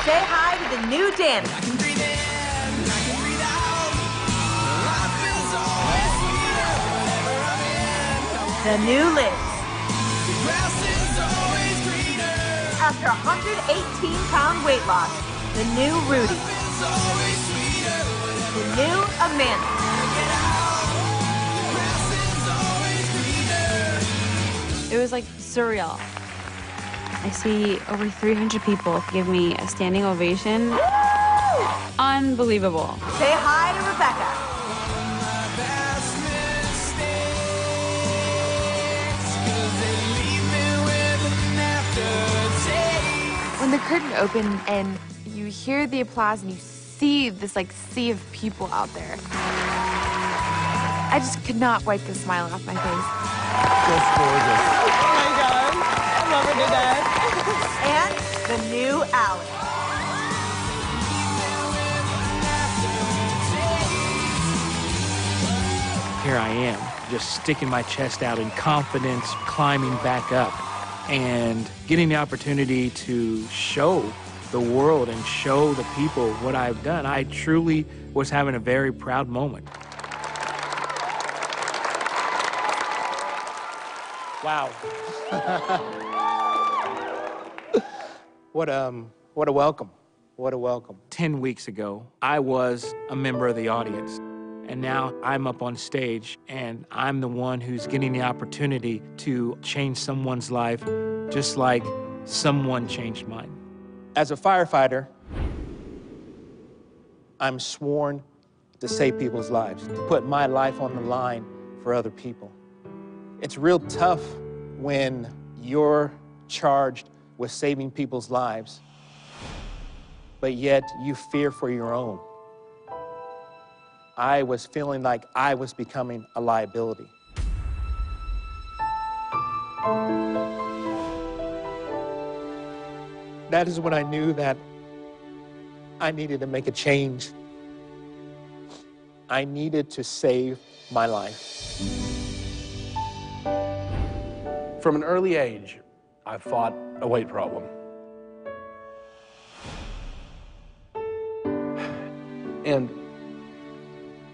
Say hi to the new Danny. The new Liz. After 118-pound weight loss, the new Rudy. The new Amanda. It was like surreal. I see over 300 people give me a standing ovation. Woo! Unbelievable. Say hi to Rebecca. When the curtain opened and you hear the applause and you see this like sea of people out there, I just could not wipe the smile off my face. Just gorgeous. Oh my God, I love her to death. And the new Alex. Here I am, just sticking my chest out in confidence, climbing back up, and getting the opportunity to show the world and show the people what I've done. I truly was having a very proud moment. Wow. What a welcome. What a welcome. 10 weeks ago, I was a member of the audience. And now I'm up on stage, and I'm the one who's getting the opportunity to change someone's life just like someone changed mine. As a firefighter, I'm sworn to save people's lives, to put my life on the line for other people. It's real tough when you're charged with saving people's lives, but yet you fear for your own. I was feeling like I was becoming a liability. That is when I knew that I needed to make a change. I needed to save my life. From an early age, I fought a weight problem. And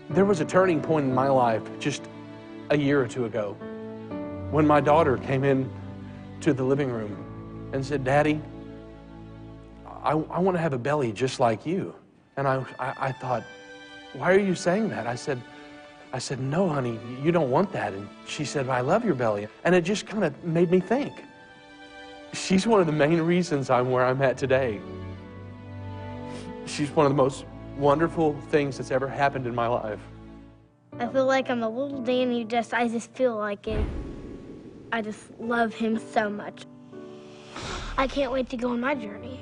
there was a turning point in my life just a year or two ago when my daughter came in to the living room and said, "Daddy, I want to have a belly just like you." And I thought, "Why are you saying that?" I said, "No, honey, you don't want that." And she said, "I love your belly." And it just kind of made me think. She's one of the main reasons I'm where I'm at today. She's one of the most wonderful things that's ever happened in my life. I feel like I'm a little Danny, I just feel like it. I just love him so much. I can't wait to go on my journey.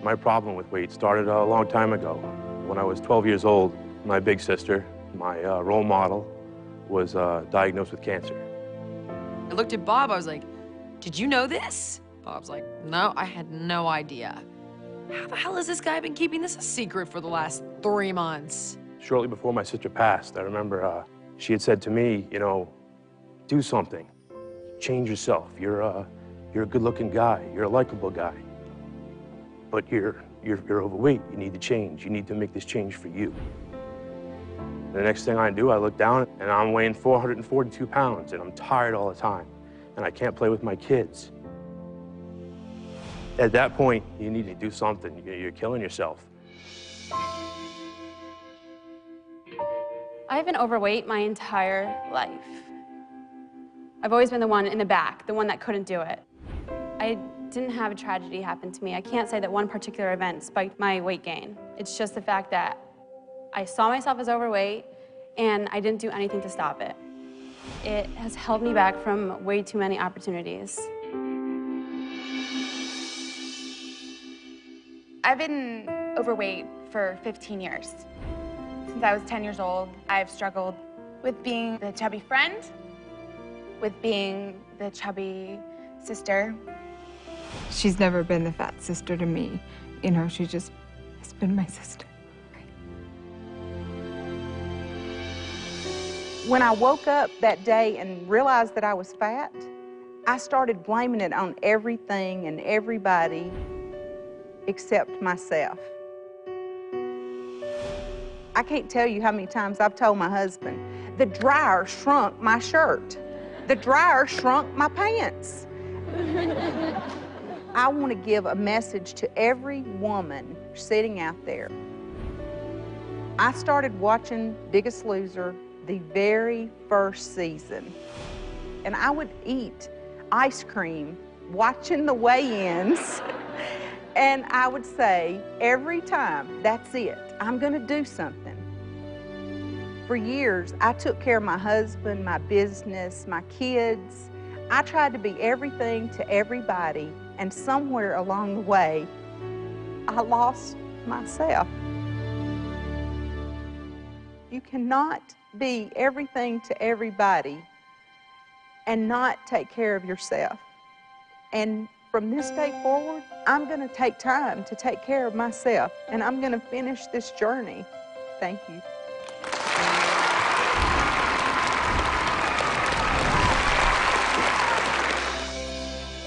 My problem with weight started a long time ago. When I was 12 years old, my big sister, my role model, was diagnosed with cancer. I looked at Bob, I was like, "Did you know this?" Bob's like, "No, I had no idea." How the hell has this guy been keeping this a secret for the last 3 months? Shortly before my sister passed, I remember she had said to me, you know, "Do something, change yourself. You're a good-looking guy, you're a likable guy, but you're overweight, you need to change, you need to make this change for you." The next thing I do, I look down and I'm weighing 442 pounds and I'm tired all the time and I can't play with my kids. At that point, you need to do something. You're killing yourself. I've been overweight my entire life. I've always been the one in the back, the one that couldn't do it. I didn't have a tragedy happen to me. I can't say that one particular event spiked my weight gain. It's just the fact that I saw myself as overweight and I didn't do anything to stop it. It has held me back from way too many opportunities. I've been overweight for 15 years. Since I was 10 years old, I've struggled with being the chubby friend, with being the chubby sister. She's never been the fat sister to me. You know, she just has been my sister. When I woke up that day and realized that I was fat, I started blaming it on everything and everybody except myself. I can't tell you how many times I've told my husband, the dryer shrunk my shirt. The dryer shrunk my pants. I want to give a message to every woman sitting out there. I started watching Biggest Loser the very first season, and I would eat ice cream watching the weigh-ins, and I would say every time, that's it, I'm gonna do something. For years, I took care of my husband, my business, my kids. I tried to be everything to everybody, and somewhere along the way, I lost myself. You cannot be everything to everybody and not take care of yourself. And from this day forward, I'm going to take time to take care of myself, and I'm going to finish this journey. Thank you.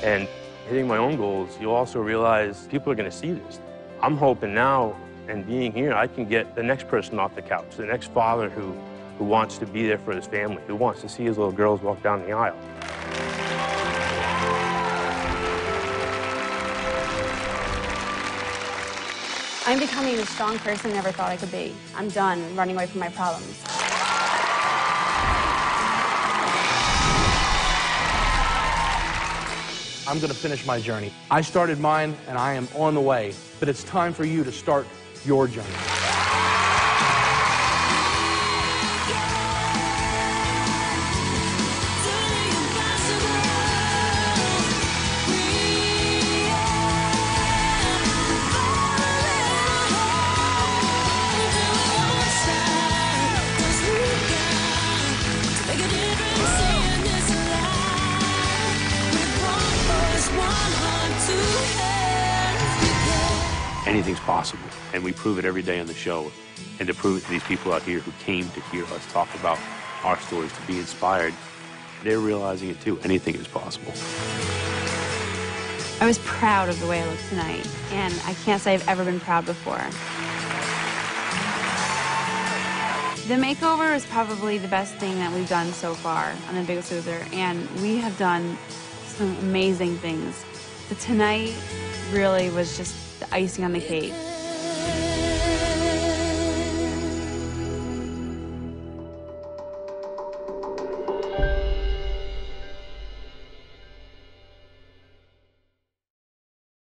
And hitting my own goals, you'll also realize people are going to see this. I'm hoping now, and being here, I can get the next person off the couch, the next father who wants to be there for his family, who wants to see his little girls walk down the aisle. I'm becoming the strong person I never thought I could be. I'm done running away from my problems. I'm going to finish my journey. I started mine, and I am on the way. But it's time for you to start your journey. Anything's possible, and we prove it every day on the show. And to prove it to these people out here who came to hear us talk about our stories, to be inspired, they're realizing it too. Anything is possible. I was proud of the way I looked tonight, and I can't say I've ever been proud before. The makeover is probably the best thing that we've done so far on The Biggest Loser, and we have done some amazing things. But tonight really was just the icing on the cake.